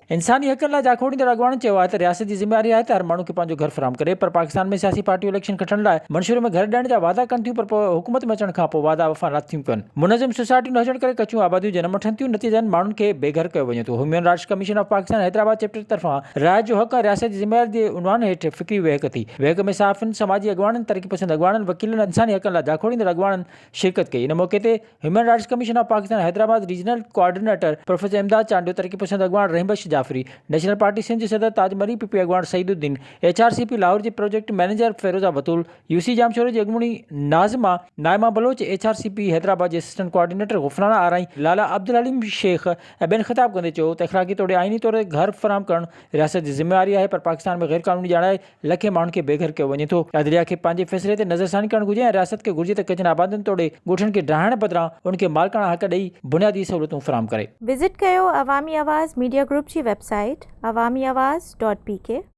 इंसानी हक़नि लाइ जाखोड़ींदड़ अॻवाननि चयो आहे त रियासत जी ज़िम्मेवारी आहे त हर माण्हू खे पंहिंजो घर फराहम करे, पर पाकिस्तान में सियासी पार्टियूं इलेक्शन खटण लाइ मंशूर में घर ॾियण जा वादा कनि थियूं, पर पोइ हुकूमत में अचण खां पोइ वादा वफ़ा नथियूं कनि। मुनज़िम सोसाइटियूं न हुजण करे कचियूं आबादियूं जनम वठनि थियूं, नतीजनि माण्हुनि खे बेघर कयो वञे थो। Human rights commission of Pakistan Hyderabad chapter तरफ़ां राय जो हक़ रियासत जी ज़िम्मेवारी जे उनवान हेठि फ़िक्री वहक थी। वहक में साफ़िन, समाजी अॻवाननि, तरक़ी पसंद अॻवाननि, वकीलनि, इंसानी हक़नि लाइ जाखोड़ींदड़ अॻवाननि शिरकत कई। इन मौक़े ते human rights commission of Pakistan Hyderabad regional coordinator professor इमदाद चांडियो, तरक़ी पसंद अॻवान रहमबख्श जाफ़री, नेशनल पार्टी सिंध जे सदर ताजमरी, पीपी अॻवान सईदुद्दीन, HRCP लाहौर जी प्रोजेक्ट मैनेजर फ़िरोज़ा बतूल, UC जामशोरे जी अॻूणी नाज़िमा नाइमा बलोच, HRCP हैदराबाद जे असिस्टेंट कोऑर्डिनेटर गुफ़राना आराई, लाला अब्दुल हलीम शेख ऐं ॿियनि ख़िताब कंदे चयो त इख़लाक़ी तौर आइनी तौर घर फराहम करणु रियासत जी ज़िम्मेवारी आहे, पर पाकिस्तान में गैर क़ानूनी ॼाणाए लखे माण्हुनि खे बेघर कयो वञे थो। अदलिया खे पंहिंजे फ़ैसिले ते नज़रसानी करणु घुरिजे ऐं रियासत खे घुरिजे त कचनि आबादियुनि तोड़े ॻोठनि खे ढहाइण बदिरां उनखे मालिकाना हक़ ॾेई बुनियादी सहूलियतूं फराहम करे। विज़िट कयो अवामी आवाज़ मीडिया ग्रुप जी वेबसाइट awamiawaz.pk